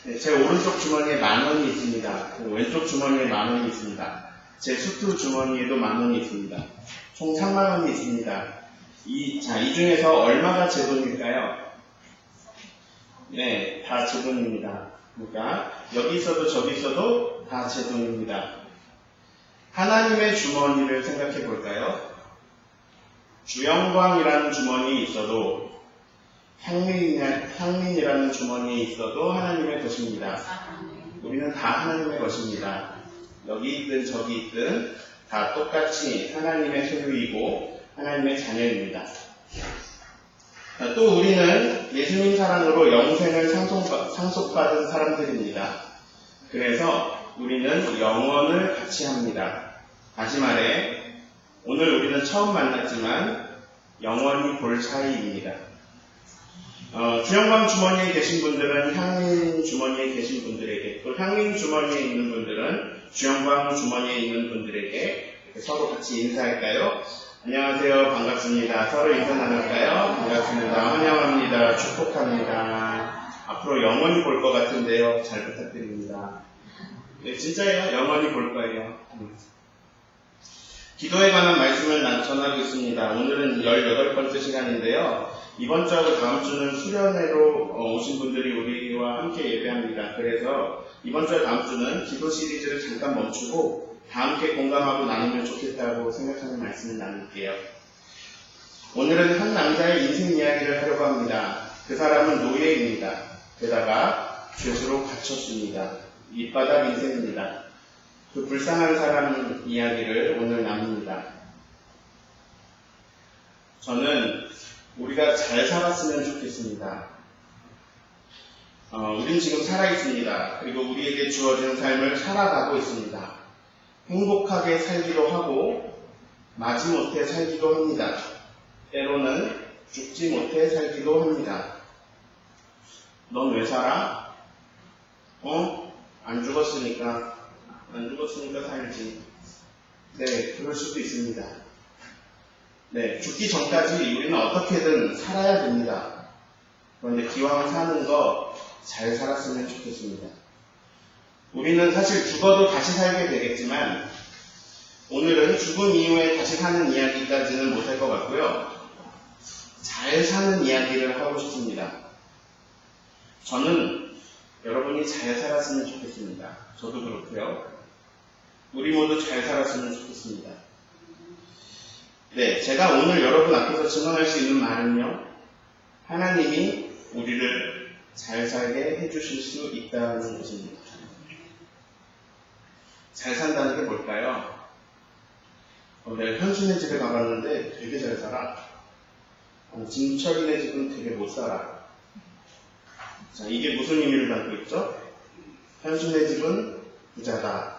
네, 제 오른쪽 주머니에 10,000원이 있습니다. 왼쪽 주머니에 10,000원이 있습니다. 제 수트 주머니에도 10,000원이 있습니다. 총 30,000원이 있습니다. 이 중에서 얼마가 제 돈일까요? 네, 다 제 돈입니다. 그러니까 여기 있어도 저기 있어도 다 제 돈입니다. 하나님의 주머니를 생각해 볼까요? 주영광이라는 주머니에 있어도 향민이라는 주머니에 있어도 하나님의 것입니다. 우리는 다 하나님의 것입니다. 여기 있든 저기 있든 다 똑같이 하나님의 소유이고 하나님의 자녀입니다. 또 우리는 예수님 사랑으로 영생을 상속받은 사람들입니다. 그래서 우리는 영원을 같이 합니다. 다시 말해 오늘 우리는 처음 만났지만 영원히 볼 사이입니다. 주영광 주머니에 계신 분들은 향민 주머니에 계신 분들에게, 또 향민 주머니에 있는 분들은 주영광 주머니에 있는 분들에게 서로 같이 인사할까요? 안녕하세요. 반갑습니다. 서로 인사 나눌까요? 반갑습니다. 환영합니다. 축복합니다. 앞으로 영원히 볼 것 같은데요. 잘 부탁드립니다. 네, 진짜예요. 영원히 볼 거예요. 기도에 관한 말씀을 전하고 있습니다. 오늘은 18번째 시간인데요. 이번 주하고 다음 주는 수련회로 오신 분들이 우리와 함께 예배합니다. 그래서 이번 주와 다음 주는 기도 시리즈를 잠깐 멈추고 다 함께 공감하고 나누면 좋겠다고 생각하는 말씀을 나눌게요. 오늘은 한 남자의 인생 이야기를 하려고 합니다. 그 사람은 노예입니다. 게다가 죄수로 갇혔습니다. 밑바닥 인생입니다. 그 불쌍한 사람 이야기를 오늘 나눕니다. 저는 우리가 잘 살았으면 좋겠습니다. 우린 지금 살아있습니다. 그리고 우리에게 주어진 삶을 살아가고 있습니다. 행복하게 살기도 하고 마지못해 살기도 합니다. 때로는 죽지 못해 살기도 합니다. 넌 왜 살아? 안 죽었으니까 살지. 네, 그럴 수도 있습니다. 네, 죽기 전까지 우리는 어떻게든 살아야 됩니다. 그런데 기왕 사는 거 잘 살았으면 좋겠습니다. 우리는 사실 죽어도 다시 살게 되겠지만 오늘은 죽음 이후에 다시 사는 이야기까지는 못할 것 같고요. 잘 사는 이야기를 하고 싶습니다. 저는 여러분이 잘 살았으면 좋겠습니다. 저도 그렇고요. 우리 모두 잘 살았으면 좋겠습니다. 네, 제가 오늘 여러분 앞에서 증언할 수 있는 말은요. 하나님이 우리를 잘 살게 해주실 수 있다는 것입니다. 잘 산다는 게 뭘까요? 내가 현수네 집에 가봤는데 되게 잘 살아. 진철이네 집은 되게 못 살아. 자, 이게 무슨 의미를 담고 있죠? 현수네 집은 부자다.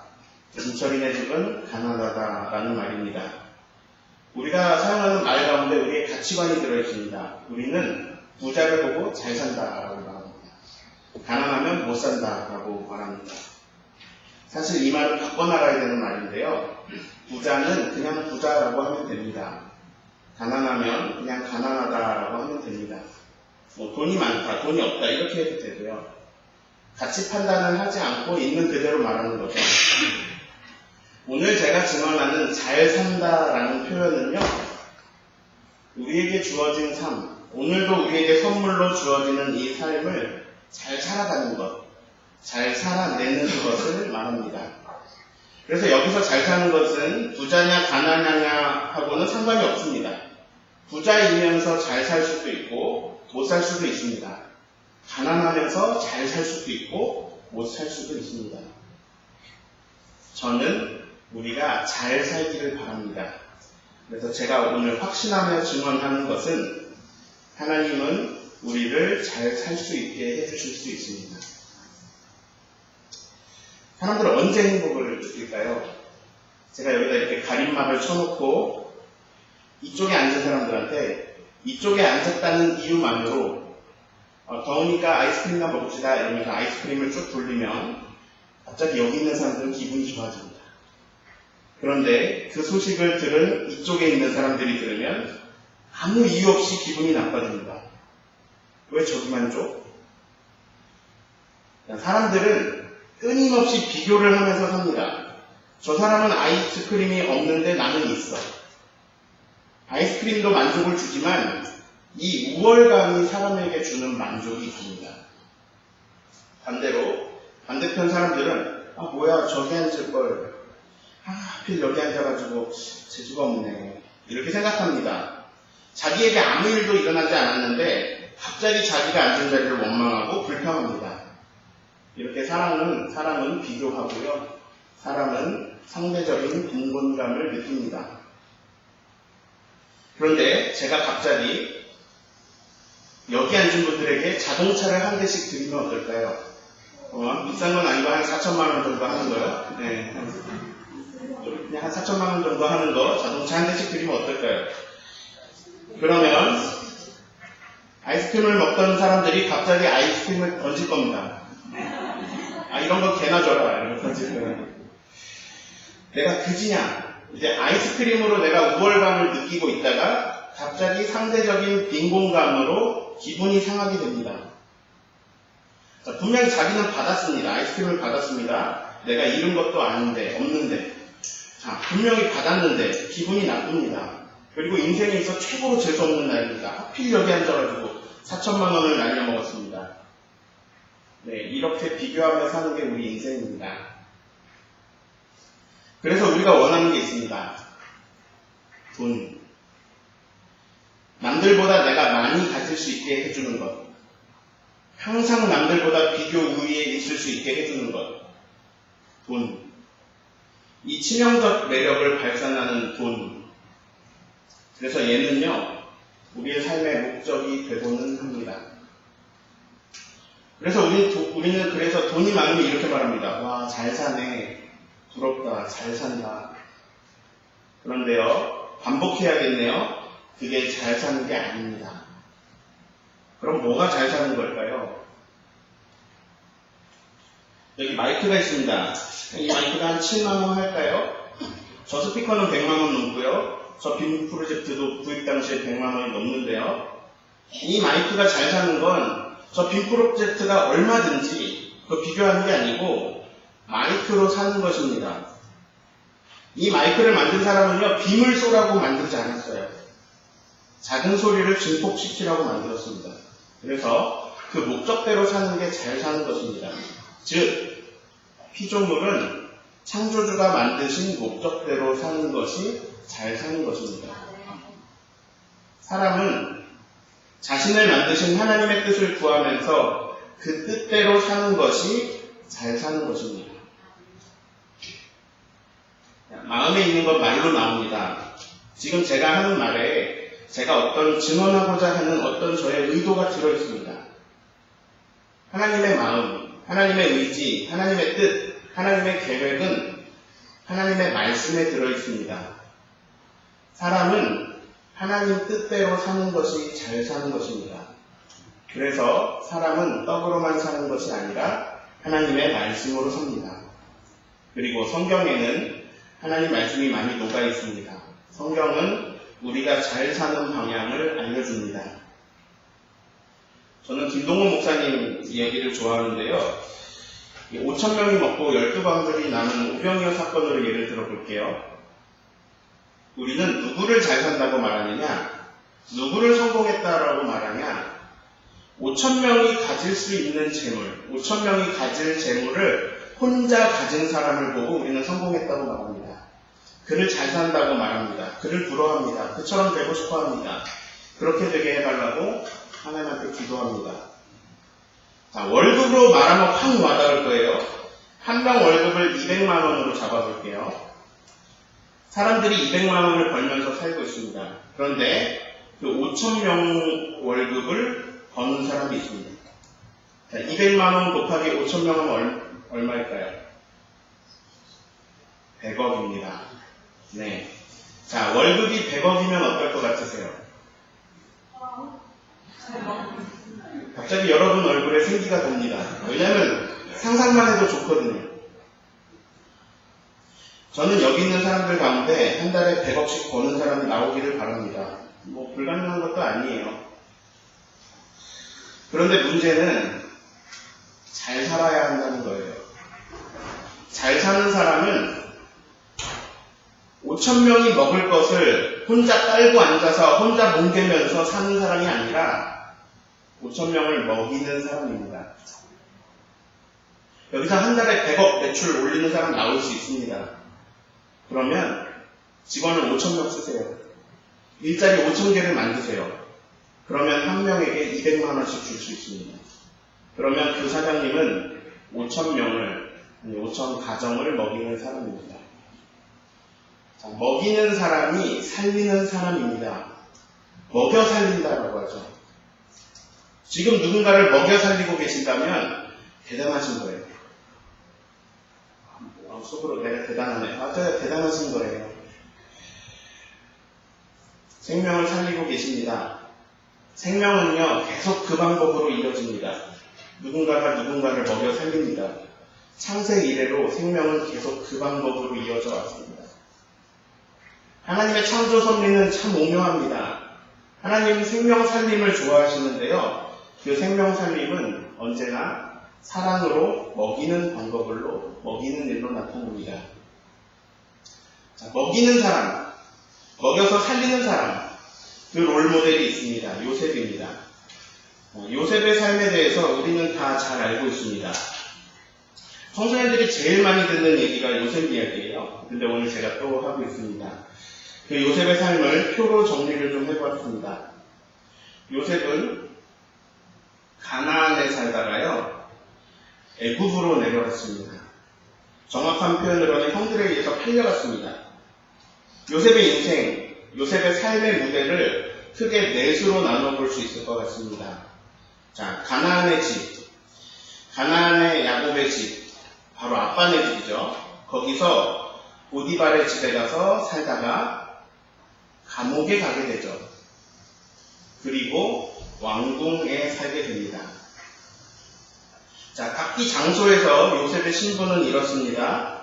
진철이네 집은 가난하다 라는 말입니다. 우리가 사용하는 말 가운데 우리의 가치관이 들어있습니다. 우리는 부자를 보고 잘 산다라고 말합니다. 가난하면 못 산다라고 말합니다. 사실 이 말은 바꿔 나가야 되는 말인데요. 부자는 그냥 부자라고 하면 됩니다. 가난하면 그냥 가난하다라고 하면 됩니다. 돈이 많다, 돈이 없다 이렇게 해도 되고요. 가치 판단을 하지 않고 있는 그대로 말하는 거죠. 오늘 제가 증언하는 잘 산다라는 표현은요. 우리에게 주어진 삶, 오늘도 우리에게 선물로 주어지는 이 삶을 잘 살아가는 것, 잘 살아내는 것을 말합니다. 그래서 여기서 잘 사는 것은 부자냐 가난하냐 하고는 상관이 없습니다. 부자이면서 잘 살 수도 있고 못 살 수도 있습니다. 가난하면서 잘 살 수도 있고 못 살 수도 있습니다. 저는 우리가 잘 살기를 바랍니다. 그래서 제가 오늘 확신하며 증언하는 것은 하나님은 우리를 잘 살 수 있게 해주실 수 있습니다. 사람들은 언제 행복을 느낄까요? 제가 여기다 이렇게 가림막을 쳐놓고 이쪽에 앉은 사람들한테 이쪽에 앉았다는 이유만으로 더우니까 아이스크림이나 먹읍시다 이러면서 아이스크림을 쭉 돌리면 갑자기 여기 있는 사람들은 기분이 좋아집니다. 그런데 그 소식을 들은 이쪽에 있는 사람들이 들으면 아무 이유 없이 기분이 나빠집니다. 왜 저기만 줘? 사람들은 끊임없이 비교를 하면서 삽니다. 저 사람은 아이스크림이 없는데 나는 있어. 아이스크림도 만족을 주지만 이 우월감이 사람에게 주는 만족이 있습니다. 반대로 반대편 사람들은 뭐야 저기 앉을걸, 하필 여기 앉아가지고 재주가 없네, 이렇게 생각합니다. 자기에게 아무 일도 일어나지 않았는데 갑자기 자기가 앉은 자리를 원망하고 불평합니다. 이렇게 사람은 비교하고요, 사람은 상대적인 빈곤감을 느낍니다. 그런데 제가 갑자기 여기 앉은 분들에게 자동차를 한 대씩 드리면 어떨까요? 비싼 건 아니고 한 4천만 원 정도 하는 거요. 네, 그냥 한 4천만 원 정도 하는 거 자동차 한 대씩 드리면 어떨까요? 그러면 아이스크림을 먹던 사람들이 갑자기 아이스크림을 던질 겁니다. 이런 거 개나 줘라, 이러고 던질 거예요. 내가 그지냐? 이제 아이스크림으로 내가 우월감을 느끼고 있다가 갑자기 상대적인 빈곤감으로 기분이 상하게 됩니다. 자, 분명히 자기는 받았습니다. 아이스크림을 받았습니다. 내가 잃은 것도 아닌데, 없는데. 자, 분명히 받았는데 기분이 나쁩니다. 그리고 인생에 있어 최고로 재수없는 날입니다. 하필 여기 앉아가지고 4천만 원을 날려먹었습니다. 네, 이렇게 비교하며 사는 게 우리 인생입니다. 그래서 우리가 원하는 게 있습니다. 돈. 남들보다 내가 많이 가질 수 있게 해주는 것. 항상 남들보다 비교 우위에 있을 수 있게 해주는 것. 돈. 이 치명적 매력을 발산하는 돈. 그래서 얘는요, 우리의 삶의 목적이 되고는 합니다. 그래서 우리는 그래서 돈이 많으면 이렇게 말합니다. 와, 잘 사네. 부럽다. 잘 산다. 그런데요, 반복해야겠네요. 그게 잘 사는 게 아닙니다. 그럼 뭐가 잘 사는 걸까요? 여기 마이크가 있습니다. 이 마이크가 한 7만원 할까요? 저 스피커는 100만원 넘고요. 저 빔 프로젝트도 구입 당시에 100만원이 넘는데요. 이 마이크가 잘 사는 건 저 빔 프로젝트가 얼마든지 그거 비교하는 게 아니고 마이크로 사는 것입니다. 이 마이크를 만든 사람은요, 빔을 쏘라고 만들지 않았어요. 작은 소리를 증폭시키라고 만들었습니다. 그래서 그 목적대로 사는 게 잘 사는 것입니다. 즉, 피조물은 창조주가 만드신 목적대로 사는 것이 잘 사는 것입니다. 사람은 자신을 만드신 하나님의 뜻을 구하면서 그 뜻대로 사는 것이 잘 사는 것입니다. 마음에 있는 건 말로 나옵니다. 지금 제가 하는 말에 제가 어떤 증언하고자 하는 어떤 저의 의도가 들어있습니다. 하나님의 마음, 하나님의 의지, 하나님의 뜻, 하나님의 계획은 하나님의 말씀에 들어있습니다. 사람은 하나님 뜻대로 사는 것이 잘 사는 것입니다. 그래서 사람은 떡으로만 사는 것이 아니라 하나님의 말씀으로 삽니다. 그리고 성경에는 하나님 말씀이 많이 녹아 있습니다. 성경은 우리가 잘 사는 방향을 알려줍니다. 저는 김동원 목사님 얘기를 좋아하는데요. 5,000명이 먹고 12광들이 나는 오병이어 사건으로 예를 들어볼게요. 우리는 누구를 잘 산다고 말하느냐, 누구를 성공했다라고 말하냐, 5,000명이 가질 수 있는 재물, 5,000명이 가질 재물을 혼자 가진 사람을 보고 우리는 성공했다고 말합니다. 그를 잘 산다고 말합니다. 그를 부러워합니다. 그처럼 되고 싶어 합니다. 그렇게 되게 해달라고 하나님한테 기도합니다. 자, 월급으로 말하면 확 와닿을 거예요. 한 명 월급을 200만 원으로 잡아볼게요. 사람들이 200만 원을 벌면서 살고 있습니다. 그런데 그 5,000명 월급을 버는 사람이 있습니다. 자, 200만 원 곱하기 5,000명은 얼마일까요? 100억입니다. 네. 자, 월급이 100억이면 어떨 것 같으세요? 갑자기 여러분 얼굴에 생기가 돕니다. 왜냐면 상상만 해도 좋거든요. 저는 여기 있는 사람들 가운데 한 달에 100억씩 버는 사람이 나오기를 바랍니다. 뭐 불가능한 것도 아니에요. 그런데 문제는 잘 살아야 한다는 거예요. 잘 사는 사람은 5,000명이 먹을 것을 혼자 깔고 앉아서 혼자 뭉개면서 사는 사람이 아니라 5,000명을 먹이는 사람입니다. 여기서 한 달에 100억 매출 올리는 사람 나올 수 있습니다. 그러면 직원을 5,000명 쓰세요. 일자리 5,000개를 만드세요. 그러면 한 명에게 200만 원씩 줄 수 있습니다. 그러면 그 사장님은 5,000명을, 5,000 가정을 먹이는 사람입니다. 자, 먹이는 사람이 살리는 사람입니다. 먹여 살린다라고 하죠. 지금 누군가를 먹여 살리고 계신다면 대단하신 거예요. 속으로 내가 대단하네. 맞아요. 대단하신 거예요. 생명을 살리고 계십니다. 생명은요, 계속 그 방법으로 이어집니다. 누군가가 누군가를 먹여 살립니다. 창세 이래로 생명은 계속 그 방법으로 이어져 왔습니다. 하나님의 창조 섭리는 참 오묘합니다. 하나님은 생명 살림을 좋아하시는데요. 그 생명 살림은 언제나 사랑으로 먹이는 방법으로, 먹이는 일로 나타납니다. 자, 먹이는 사람, 먹여서 살리는 사람, 그 롤모델이 있습니다. 요셉입니다. 요셉의 삶에 대해서 우리는 다 잘 알고 있습니다. 청소년들이 제일 많이 듣는 얘기가 요셉 이야기예요. 근데 오늘 제가 또 하고 있습니다. 그 요셉의 삶을 표로 정리를 좀 해봤습니다. 요셉은 가나안에 살다가요, 애굽으로 내려갔습니다. 정확한 표현으로는 형들에 의해서 팔려갔습니다. 요셉의 인생, 요셉의 삶의 무대를 크게 넷으로 나눠볼 수 있을 것 같습니다. 자, 가나안의 집, 가나안의 야곱의 집, 바로 아빠네 집이죠. 거기서 보디발의 집에 가서 살다가 감옥에 가게 되죠. 그리고 왕궁에 살게 됩니다. 자, 각기 장소에서 요셉의 신분은 이렇습니다.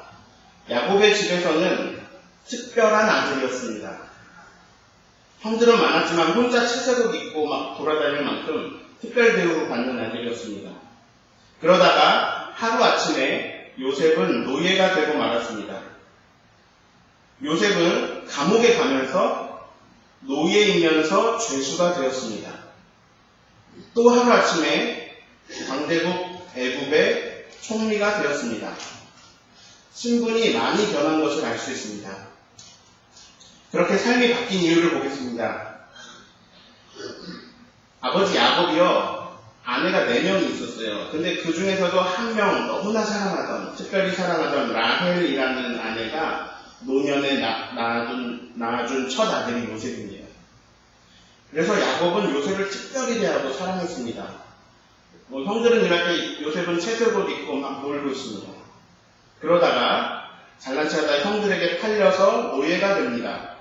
야곱의 집에서는 특별한 아들이었습니다. 형들은 많았지만 혼자 채색옷 입고 막 돌아다닐 만큼 특별 대우를 받는 아들이었습니다. 그러다가 하루아침에 요셉은 노예가 되고 말았습니다. 요셉은 감옥에 가면서 노예이면서 죄수가 되었습니다. 또 하루아침에 강대국 애굽의 총리가 되었습니다. 신분이 많이 변한 것을 알 수 있습니다. 그렇게 삶이 바뀐 이유를 보겠습니다. 아버지 야곱이요, 아내가 4명이 있었어요. 근데 그 중에서도 한 명 너무나 사랑하던, 특별히 사랑하던 라헬이라는 아내가 노년에 낳아준 첫 아들이 요셉입니다. 그래서 야곱은 요셉을 특별히 대하고 사랑했습니다. 형들은 이럴 때 요셉은 채색옷 입고 막 놀고 있습니다. 그러다가 잘난 체하다 형들에게 팔려서 노예가 됩니다.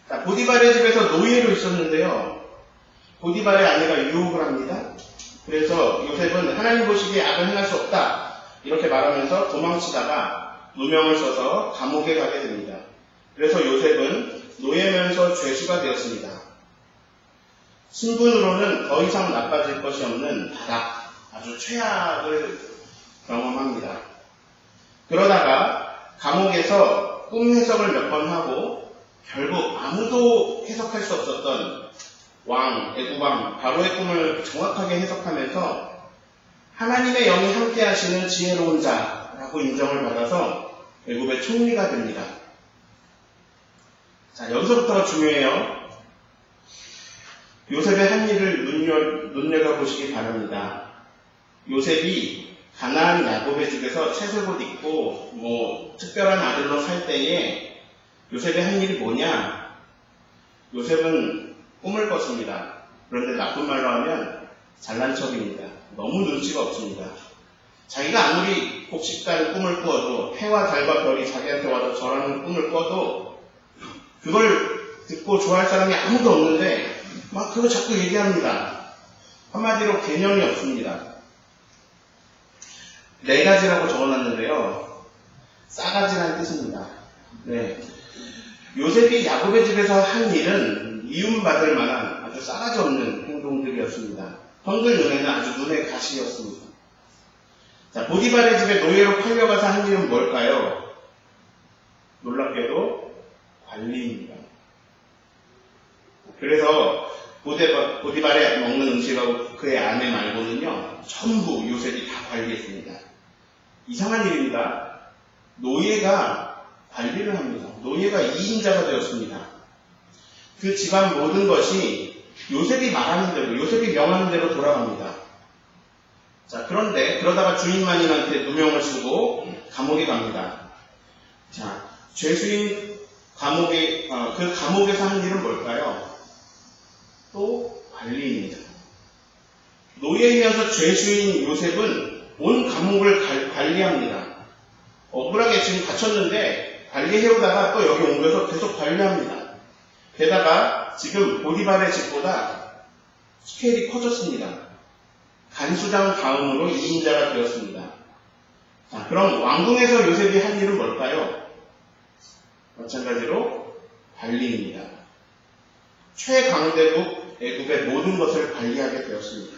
자, 보디발의 집에서 노예로 있었는데요. 보디발의 아내가 유혹을 합니다. 그래서 요셉은 하나님 보시기에 악을 행할 수 없다, 이렇게 말하면서 도망치다가 누명을 써서 감옥에 가게 됩니다. 그래서 요셉은 노예면서 죄수가 되었습니다. 신분으로는 더 이상 나빠질 것이 없는 바닥, 아주 최악을 경험합니다. 그러다가 감옥에서 꿈 해석을 몇 번 하고 결국 아무도 해석할 수 없었던 애굽왕 바로의 꿈을 정확하게 해석하면서 하나님의 영이 함께 하시는 지혜로운 자라고 인정을 받아서 애굽의 총리가 됩니다. 자, 여기서부터가 중요해요. 요셉의 한 일을 눈여겨보시기 바랍니다. 요셉이 가나안 야곱의 집에서 채색옷 입고 특별한 아들로 살 때에 요셉의 한 일이 뭐냐? 요셉은 꿈을 꿨습니다. 그런데 나쁜 말로 하면 잘난 척입니다. 너무 눈치가 없습니다. 자기가 아무리 곡식단 꿈을 꾸어도, 해와 달과 별이 자기한테 와서 절하는 꿈을 꿔도 그걸 듣고 좋아할 사람이 아무도 없는데 막 그거 자꾸 얘기합니다. 한마디로 개념이 없습니다. 4가지라고 적어놨는데요. 싸가지라는 뜻입니다. 네. 요셉이 야곱의 집에서 한 일은 미움받을 만한 아주 싸가지 없는 행동들이었습니다. 형들 눈에는 아주 눈의 가시였습니다. 자, 보디발의 집에 노예로 팔려가서 한 일은 뭘까요? 놀랍게도 관리입니다. 그래서 보디발에 먹는 음식하고 그의 아내 말고는요, 전부 요셉이 다 관리했습니다. 이상한 일입니다. 노예가 관리를 합니다. 노예가 2인자가 되었습니다. 그 집안 모든 것이 요셉이 말하는 대로, 요셉이 명하는 대로 돌아갑니다. 자, 그런데 그러다가 주인마님한테 누명을 쓰고 감옥에 갑니다. 자, 죄수인 그 감옥에서 한 일은 뭘까요? 또 관리입니다. 노예이면서 죄수인 요셉은 온 감옥을 관리합니다. 억울하게 지금 갇혔는데 관리해오다가 또 여기 옮겨서 계속 관리합니다. 게다가 지금 보디발의 집보다 스케일이 커졌습니다. 간수장 다음으로 2인자가 되었습니다. 자, 그럼 왕궁에서 요셉이 한 일은 뭘까요? 마찬가지로 관리입니다. 최강대국 애국의 모든 것을 관리하게 되었습니다.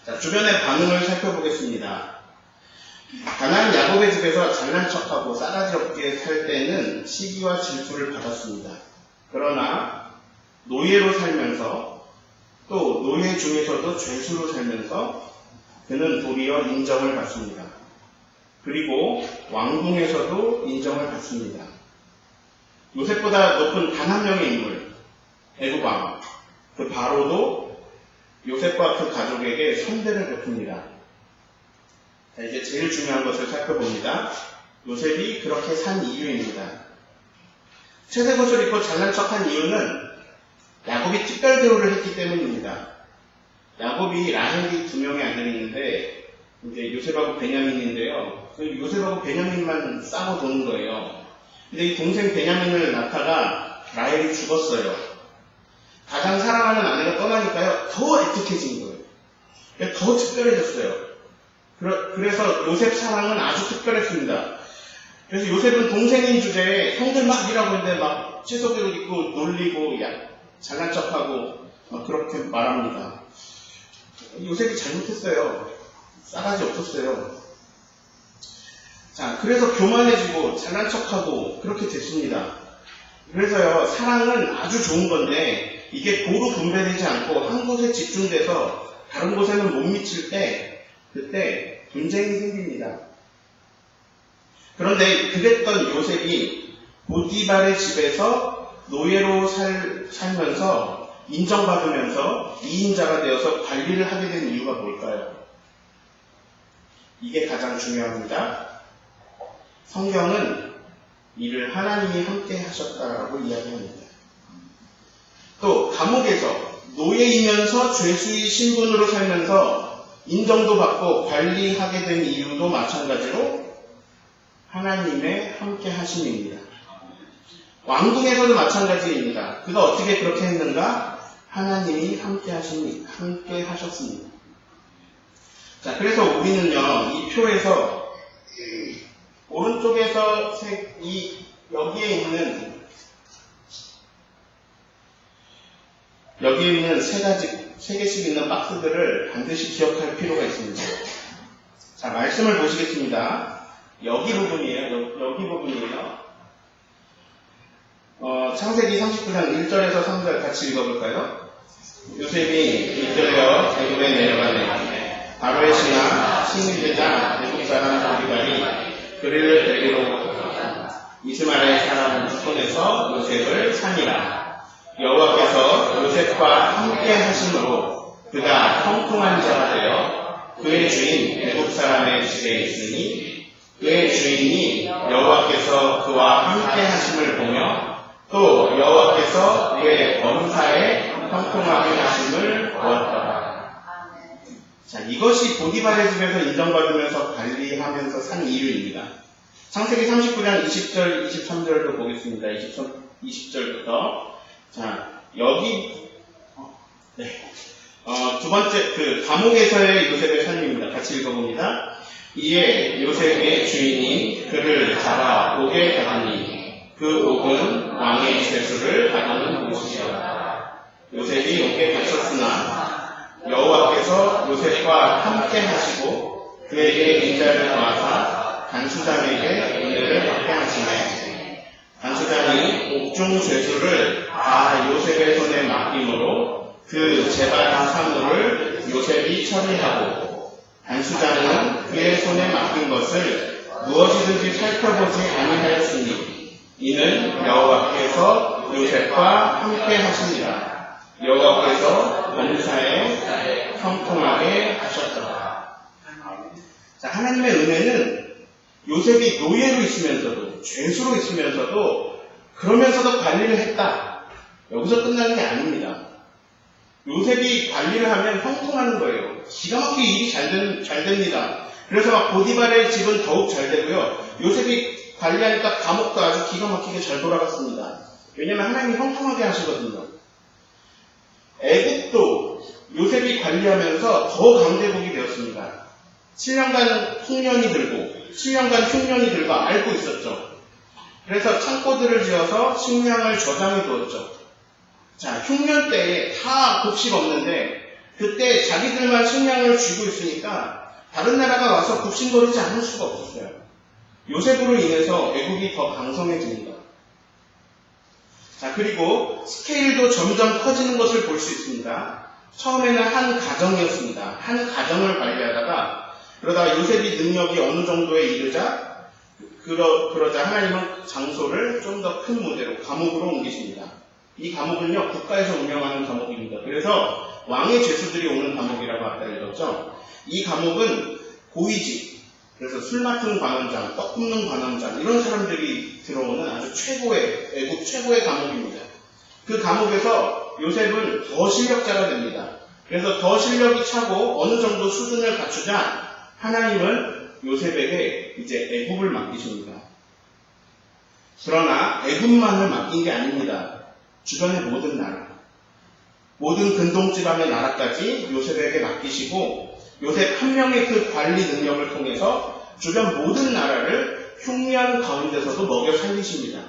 자, 주변의 반응을 살펴보겠습니다. 가나안 야곱의 집에서 잘난 척하고 싸가지 없게 살 때는 시기와 질투를 받았습니다. 그러나 노예로 살면서 또 노예 중에서도 죄수로 살면서 그는 도리어 인정을 받습니다. 그리고 왕궁에서도 인정을 받습니다. 요셉보다 높은 단 한 명의 인물, 애굽 왕, 그 바로도 요셉과 그 가족에게 선대를 베풉니다. 자, 이제 제일 중요한 것을 살펴봅니다. 요셉이 그렇게 산 이유입니다. 채색 옷을 입고 잘난 척한 이유는 야곱이 특별 대우를 했기 때문입니다. 야곱이 라헬이 2명의 아들이 있는데 이제 요셉하고 베냐민인데요. 요셉하고 베냐민만 싸고 도는 거예요. 근데 이 동생 베냐민을 낳다가 라헬이 죽었어요. 가장 사랑하는 아내가 떠나니까요, 더 애틋해진 거예요. 더 특별해졌어요. 그래서 요셉 사랑은 아주 특별했습니다. 그래서 요셉은 동생인 주제에 형들 막 일하고 있는데 막 채석을 입고 놀리고 잘난 척하고 막 그렇게 말합니다. 요셉이 잘못했어요. 싸가지 없었어요. 자, 그래서 교만해지고 잘난 척하고 그렇게 됐습니다. 그래서요, 사랑은 아주 좋은 건데 이게 고루 분배되지 않고 한 곳에 집중돼서 다른 곳에는 못 미칠 때 그때 분쟁이 생깁니다. 그런데 그랬던 요셉이 보디발의 집에서 노예로 살면서 인정받으면서 2인자가 되어서 관리를 하게 된 이유가 뭘까요? 이게 가장 중요합니다. 성경은 이를 하나님이 함께 하셨다라고 이야기합니다. 또 감옥에서 노예이면서 죄수의 신분으로 살면서 인정도 받고 관리하게 된 이유도 마찬가지로 하나님의 함께 하심입니다. 왕궁에서도 마찬가지입니다. 그가 어떻게 그렇게 했는가? 하나님이 함께 하셨습니다. 자, 그래서 우리는요, 이 표에서 오른쪽에서 여기에 있는 세 개씩 있는 박스들을 반드시 기억할 필요가 있습니다. 자, 말씀을 보시겠습니다. 여기 부분이에요. 창세기 39장 1절에서 3절 같이 읽어볼까요? 요셉이 이끌려 애굽에 내려가네. 바로의 신하 신유대장 애굽 사람 보디발이 그를 데리러 이스마엘 사람 손에서 요셉을 사니라. 여호와께서 요셉과 함께 하심으로 그가 형통한 자가 되어 그의 주인 애굽 사람의 집에 있으니 그의 주인이 여호와께서 그와 함께 하심을 보며 또 여호와께서 그의 범사에 형통하게 하심을 보았더라. 자, 이것이 보디발의 집에서 인정받으면서 관리하면서 산 이유입니다. 창세기 39장 20절, 23절도 보겠습니다. 20절부터. 자, 여기, 두 번째, 감옥에서의 요셉의 삶입니다. 같이 읽어봅니다. 이에 요셉의 주인이 그를 잡아 옥에 가두니 그 옥은 왕의 죄수를 가두는 곳이었다. 요셉이 옥에 갇혔으나 여호와께서 요셉과 함께 하시고 그에게 인자를 더하사 간수장에게 은혜를 받게 하시네. 간수장이 옥중 죄수를 다 요셉의 손에 맡김으로 그 재발한 사물을 요셉이 처리하고 간수장은 그의 손에 맡긴 것을 무엇이든지 살펴보지 아니하였으니 이는 여호와께서 요셉과 함께 하시니라. 여호와께서 범사에 형통하게 하셨더라. 자, 하나님의 은혜는 요셉이 노예로 있으면서도 죄수로 있으면서도 그러면서도 관리를 했다. 여기서 끝나는 게 아닙니다. 요셉이 관리를 하면 형통하는 거예요. 기가 막히게 일이 잘 됩니다. 그래서 막 보디발의 집은 더욱 잘 되고요. 요셉이 관리하니까 감옥도 아주 기가 막히게 잘 돌아갔습니다. 왜냐하면 하나님이 형통하게 하시거든요. 애국도 요셉이 관리하면서 더 강대국이 되었습니다. 7년간 흉년이 들고 알고 있었죠. 그래서 창고들을 지어서 식량을 저장해 두었죠. 자, 흉년 때에 다 곡식 없는데 그때 자기들만 식량을 쥐고 있으니까 다른 나라가 와서 굽신거리지 않을 수가 없었어요. 요셉으로 인해서 애국이 더 강성해집니다. 자, 그리고 스케일도 점점 커지는 것을 볼 수 있습니다. 처음에는 한 가정이었습니다. 한 가정을 관리하다가 그러다가 요셉이 능력이 어느 정도에 이르자 그러자 하나님은 장소를 좀 더 큰 무대로 감옥으로 옮기십니다. 이 감옥은요, 국가에서 운영하는 감옥입니다. 그래서 왕의 죄수들이 오는 감옥이라고 아까 읽었죠. 이 감옥은 고위직, 그래서 술 맡은 관원장, 떡 굽는 관원장 이런 사람들이 들어오는 아주 애국 최고의 감옥입니다. 그 감옥에서 요셉은 더 실력자가 됩니다. 그래서 더 실력이 차고 어느 정도 수준을 갖추자 하나님은 요셉에게 이제 애굽을 맡기십니다. 그러나 애굽만을 맡긴 게 아닙니다. 주변의 모든 나라, 모든 근동지방의 나라까지 요셉에게 맡기시고 요셉 한 명의 그 관리 능력을 통해서 주변 모든 나라를 흉년 가운데서도 먹여 살리십니다.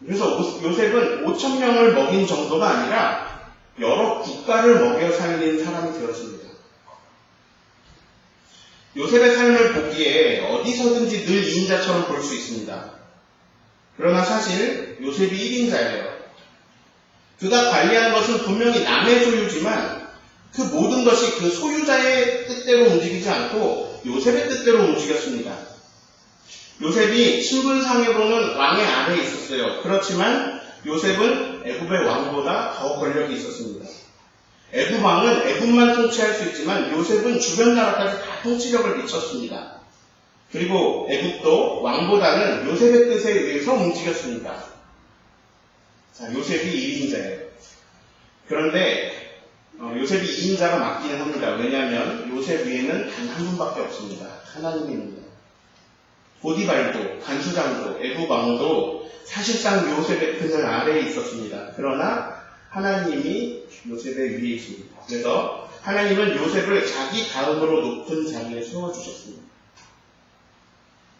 그래서 요셉은 5,000명을 먹인 정도가 아니라 여러 국가를 먹여 살린 사람이 되었습니다. 요셉의 삶을 보기에 어디서든지 늘 2인자처럼 볼 수 있습니다. 그러나 사실 요셉이 1인자예요. 그가 관리한 것은 분명히 남의 소유지만 그 모든 것이 그 소유자의 뜻대로 움직이지 않고 요셉의 뜻대로 움직였습니다. 요셉이 신분상으로는 왕의 아래에 있었어요. 그렇지만 요셉은 애굽의 왕보다 더 권력이 있었습니다. 애굽 왕은 애굽만 통치할 수 있지만 요셉은 주변 나라까지 다 통치력을 미쳤습니다. 그리고 애굽도 왕보다는 요셉의 뜻에 의해서 움직였습니다. 자, 요셉이 1인자예요. 그런데 요셉이 2인자가 맞기는 합니다. 왜냐하면 요셉 위에는 단 한 분밖에 없습니다. 하나님입니다. 보디발도, 간수장도, 애굽 왕도 사실상 요셉의 그늘 아래에 있었습니다. 그러나 하나님이 요셉의 위에 있습니다. 그래서 하나님은 요셉을 자기 다음으로 높은 자리에 세워주셨습니다.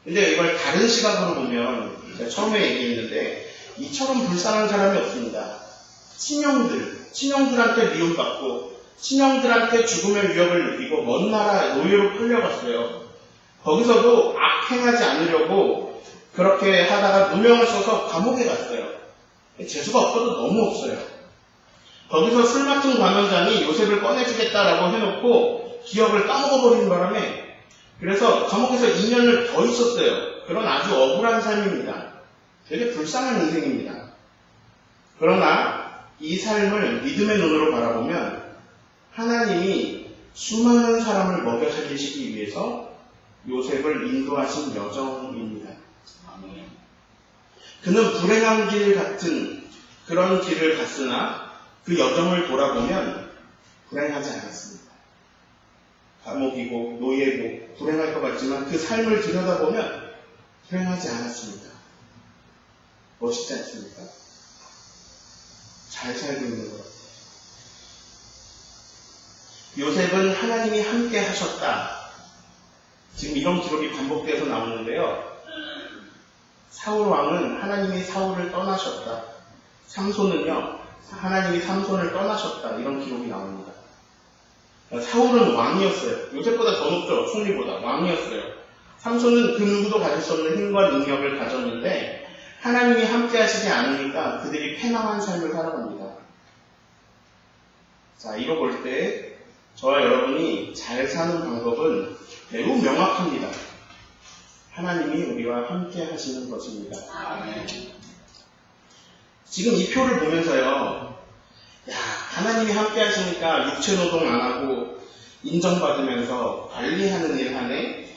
근데 이걸 다른 시각으로 보면 제가 처음에 얘기했는데 이처럼 불쌍한 사람이 없습니다. 친형들한테 미움받고 친형들한테 죽음의 위협을 느끼고 먼 나라 노예로 끌려갔어요. 거기서도 악행하지 않으려고 그렇게 하다가 누명을 써서 감옥에 갔어요. 재수가 없어도 너무 없어요. 거기서 술 맡은 관원장이 요셉을 꺼내주겠다라고 해놓고 기억을 까먹어버리는 바람에 그래서 감옥에서 2년을 더 있었어요. 그런 아주 억울한 삶입니다. 되게 불쌍한 인생입니다. 그러나 이 삶을 믿음의 눈으로 바라보면 하나님이 수많은 사람을 먹여 살리시기 위해서 요셉을 인도하신 여정입니다. 그는 불행한 길 같은 그런 길을 갔으나 그 여정을 돌아보면 불행하지 않았습니다. 감옥이고 노예고 불행할 것 같지만 그 삶을 들여다보면 불행하지 않았습니다. 멋있지 않습니까? 잘 살고 있는 것 같아요. 요셉은 하나님이 함께 하셨다. 지금 이런 기록이 반복돼서 나오는데요. 사울 왕은 하나님이 사울을 떠나셨다. 삼손은요, 하나님이 삼손을 떠나셨다. 이런 기록이 나옵니다. 사울은 왕이었어요. 요셉보다 더 높죠. 총리보다. 왕이었어요. 삼손은 그 누구도 가질 수 없는 힘과 능력을 가졌는데 하나님이 함께 하시지 않으니까 그들이 패망한 삶을 살아갑니다. 자, 이거 볼 때 저와 여러분이 잘 사는 방법은 매우 명확합니다. 하나님이 우리와 함께 하시는 것입니다. 아멘. 지금 이 표를 보면서요, 야, 하나님이 함께 하시니까 육체 노동 안 하고 인정받으면서 관리하는 일 하네?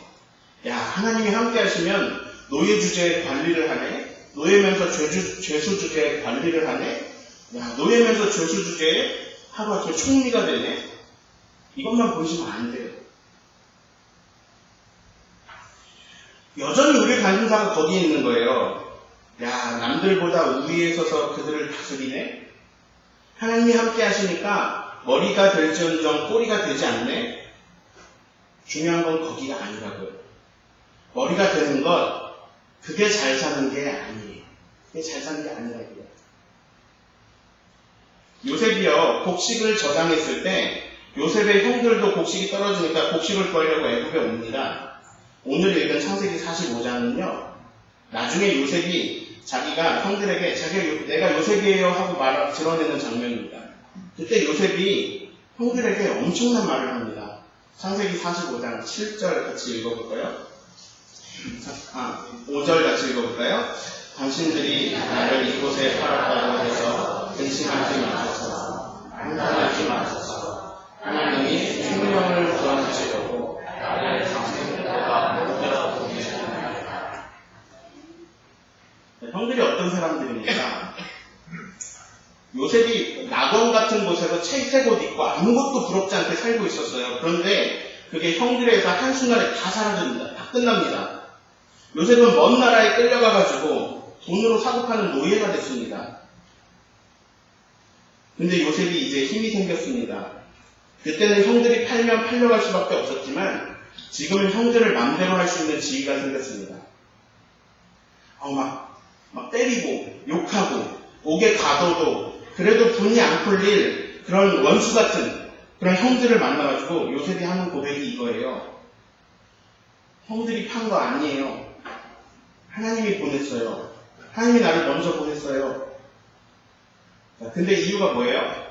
야, 하나님이 함께 하시면 노예 주제에 관리를 하네? 노예면서 죄수 주제에 관리를 하네? 야, 노예면서 죄수 주제에 하루아침에 총리가 되네? 이것만 보시면 안 돼요. 여전히 우리의 관심사가 거기에 있는 거예요. 야, 남들보다 우위에 서서 그들을 다스리네? 하나님이 함께 하시니까 머리가 될지언정 꼬리가 되지 않네? 중요한 건 거기가 아니라고요. 머리가 되는 것, 그게 잘 사는 게 아니에요. 그게 잘 사는 게 아니라고요. 요셉이요, 곡식을 저장했을 때 요셉의 형들도 곡식이 떨어지니까 곡식을 구하려고 애굽에 옵니다. 오늘 읽은 창세기 45장은요, 나중에 요셉이 자기가 형들에게 내가 요셉이에요 하고 드러내는 장면입니다. 그때 요셉이 형들에게 엄청난 말을 합니다. 창세기 45장 7절 같이 읽어볼까요? 5절 같이 읽어볼까요? 당신들이 나를 이곳에 팔았다고 해서 근심하지 마소서, 한탄하지 마소서. 하나님이 생명을 구원하시려고 나를 당신들보다 먼저 보내셨나이다. 형들이 어떤 사람들입니까? 요셉이 낙원 같은 곳에서 채색 옷 입고 아무것도 부럽지 않게 살고 있었어요. 그런데 그게 형들에서 한순간에 다 사라집니다. 다 끝납니다. 요셉은 먼 나라에 끌려가가지고 돈으로 사고 파는 노예가 됐습니다. 근데 요셉이 이제 힘이 생겼습니다. 그때는 형들이 팔면 팔려갈 수밖에 없었지만 지금은 형들을 맘대로 할 수 있는 지위가 생겼습니다. 막 때리고 욕하고 옥에 가둬도 그래도 분이 안 풀릴 그런 원수 같은 그런 형들을 만나가지고 요셉이 하는 고백이 이거예요. 형들이 판 거 아니에요. 하나님이 보냈어요. 하나님이 나를 먼저 보냈어요. 근데 이유가 뭐예요?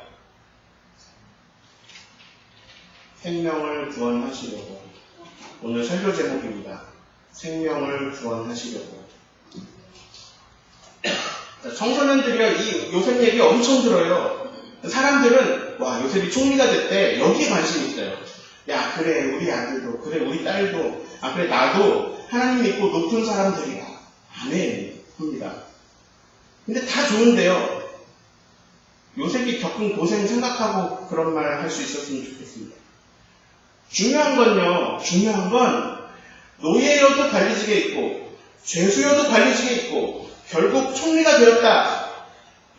생명을 구원하시려고. 오늘 설교 제목입니다. 생명을 구원하시려고. 청소년들이요, 이 요셉 얘기 엄청 들어요. 사람들은 와, 요셉이 총리가 됐대. 여기에 관심이 있어요. 야, 그래, 우리 아들도, 그래, 우리 딸도, 그래, 나도 하나님 믿고 높은 사람들이야. 아멘 합니다. 근데 다 좋은데요, 요셉이 겪은 고생 생각하고 그런 말 할 수 있었으면 좋겠습니다. 중요한 건 노예여도 관리직에 있고 죄수여도 관리직에 있고 결국 총리가 되었다.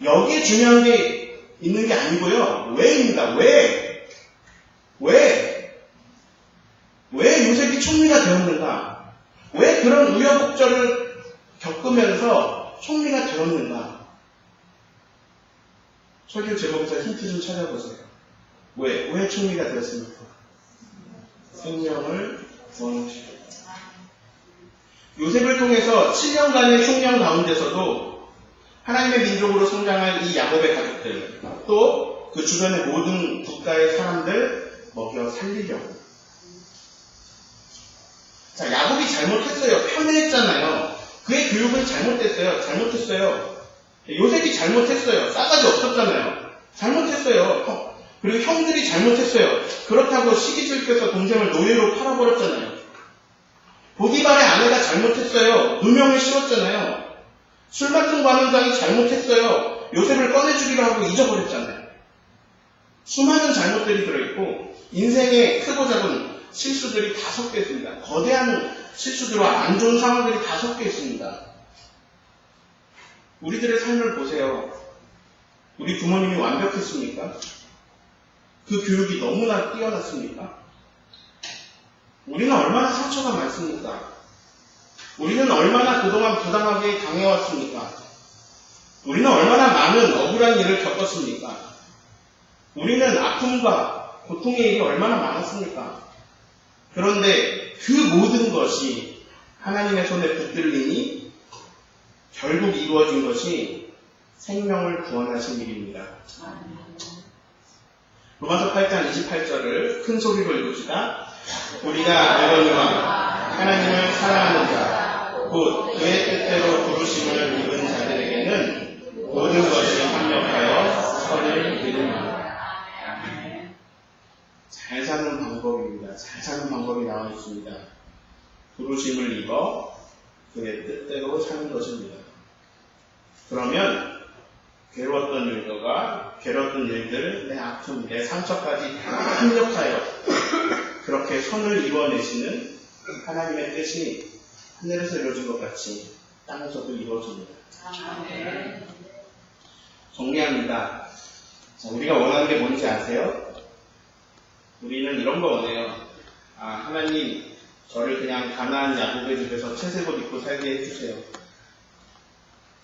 여기에 중요한 게 있는 게 아니고요. 왜입니다. 왜 요셉이 총리가 되었는가? 왜 그런 우여곡절을 겪으면서 총리가 되었는가? 설교 제목에서 힌트 좀 찾아보세요. 왜 총리가 되었습니까? 생명을 구원하시고. 요셉을 통해서 7년간의 흉년 가운데서도 하나님의 민족으로 성장할 이 야곱의 가족들, 또 그 주변의 모든 국가의 사람들 먹여 살리려고. 자, 야곱이 잘못했어요. 편애했잖아요. 그의 교육은 잘못했어요. 요셉이 잘못했어요. 싸가지 없었잖아요. 잘못했어요. 그리고 형들이 잘못했어요. 그렇다고 시기 질투해서 동생을 노예로 팔아버렸잖아요. 보디발의 아내가 잘못했어요. 누명을 씌웠잖아요. 술 같은 관원장이 잘못했어요. 요셉을 꺼내주기로 하고 잊어버렸잖아요. 수많은 잘못들이 들어있고 인생의 크고 작은 실수들이 다 섞여 있습니다. 거대한 실수들과 안 좋은 상황들이 다 섞여 있습니다. 우리들의 삶을 보세요. 우리 부모님이 완벽했습니까? 그 교육이 너무나 뛰어났습니까? 우리는 얼마나 상처가 많습니까? 우리는 얼마나 그동안 부당하게 당해왔습니까? 우리는 얼마나 많은 억울한 일을 겪었습니까? 우리는 아픔과 고통의 일이 얼마나 많았습니까? 그런데 그 모든 것이 하나님의 손에 붙들리니 결국 이루어진 것이 생명을 구원하신 일입니다. 로마서 8장 28절을 큰 소리로 읽읍시다. 우리가 알거니와 하나님을 사랑하는 자, 곧 그의 뜻대로 부르심을 입은 자들에게는 모든 것이 합력하여 선을 이루느니라. 잘 사는 방법입니다. 잘 사는 방법이 나와 있습니다. 부르심을 입어 그의 뜻대로 사는 것입니다. 그러면 괴로웠던 일들, 내 아픔, 내 상처까지 다 합력하여 그렇게 선을 이루어내시는 하나님의 뜻이 하늘에서 이루어진 것 같이 땅에서도 이루어집니다. 정리합니다. 자, 우리가 원하는 게 뭔지 아세요? 우리는 이런 거 원해요. 하나님, 저를 그냥 가나안 야곱의 집에서 채색옷 입고 살게 해주세요.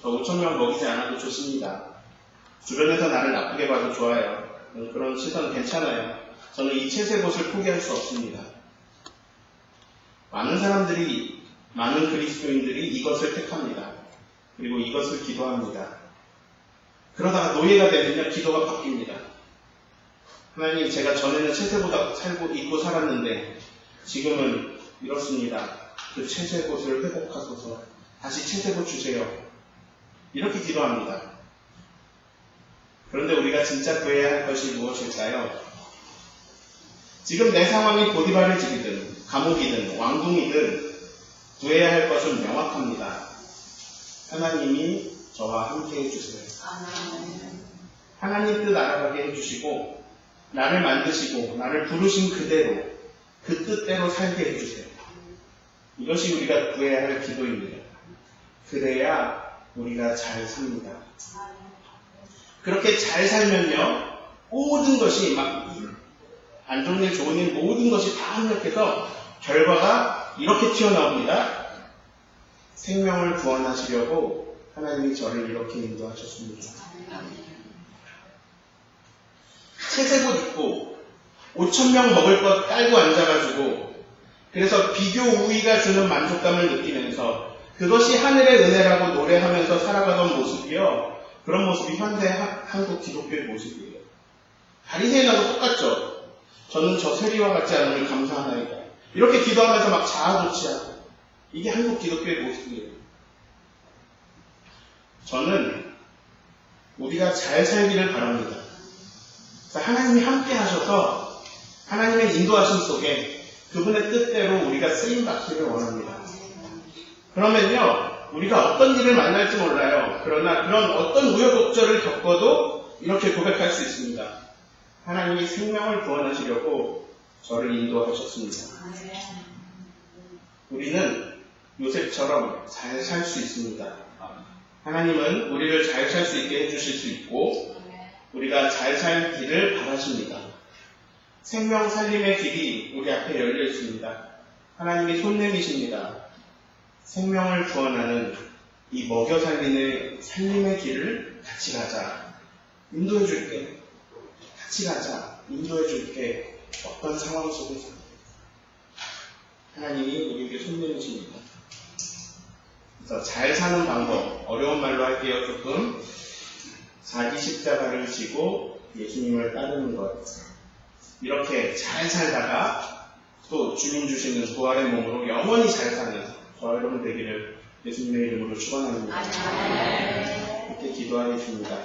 저 5,000명 먹이지 않아도 좋습니다. 주변에서 나를 나쁘게 봐도 좋아요. 그런 시선 괜찮아요. 저는 이 채색옷을 포기할 수 없습니다. 많은 그리스도인들이 이것을 택합니다. 그리고 이것을 기도합니다. 그러다가 노예가 되면요, 기도가 바뀝니다. 하나님, 제가 전에는 채색옷 입고 살았는데 지금은 이렇습니다. 그 채색옷을 회복하소서. 다시 채색옷 주세요. 이렇게 기도합니다. 그런데 우리가 진짜 구해야 할 것이 무엇일까요? 지금 내 상황이 보디발의 집이든 감옥이든 왕궁이든 구해야 할 것은 명확합니다. 하나님이 저와 함께 해주세요. 하나님 뜻 알아가게 해주시고 나를 만드시고 나를 부르신 그대로 그 뜻대로 살게 해주세요. 이것이 우리가 구해야 할 기도입니다. 그래야 우리가 잘 삽니다. 그렇게 잘 살면요, 모든 것이 안 좋은 일, 좋은 일, 모든 것이 다 합력해서 결과가 이렇게 튀어나옵니다. 생명을 구원하시려고 하나님이 저를 이렇게 인도하셨습니다. 채색옷 입고 5,000명 먹을 것 깔고 앉아가지고 그래서 비교 우위가 주는 만족감을 느끼면서 그것이 하늘의 은혜라고 노래하면서 살아가던 모습이요. 그런 모습이 현대 한국 기독교의 모습이에요. 바리새인하고 똑같죠. 저는 저 세리와 같지 않음을 감사하나이다. 이렇게 기도하면서 막 자아도취하고 이게 한국 기독교의 모습이에요. 저는 우리가 잘 살기를 바랍니다. 하나님이 함께 하셔서 하나님의 인도하심 속에 그분의 뜻대로 우리가 쓰임받기를 원합니다. 그러면요, 우리가 어떤 일을 만날지 몰라요. 그러나 그런 어떤 우여곡절을 겪어도 이렇게 고백할 수 있습니다. 하나님이 생명을 구원하시려고 저를 인도하셨습니다. 우리는 요셉처럼 잘 살 수 있습니다. 하나님은 우리를 잘 살 수 있게 해주실 수 있고 우리가 잘 살기를 바라십니다. 생명 살림의 길이 우리 앞에 열려 있습니다. 하나님이 손 내미십니다. 생명을 구원하는 이 먹여 살리는 살림의 길을 같이 가자. 인도해 줄게. 같이 가자. 인도해 줄게. 어떤 상황 속에서 하나님이 우리에게 손 내미십니다. 그래서 잘 사는 방법, 어려운 말로 할게요. 조금 자기 십자가를 지고 예수님을 따르는 것. 이렇게 잘 살다가 또 주님 주시는 부활의 몸으로 영원히 잘 사는 저와 여러분 되기를 예수님의 이름으로 축원합니다. 이렇게 기도하겠습니다.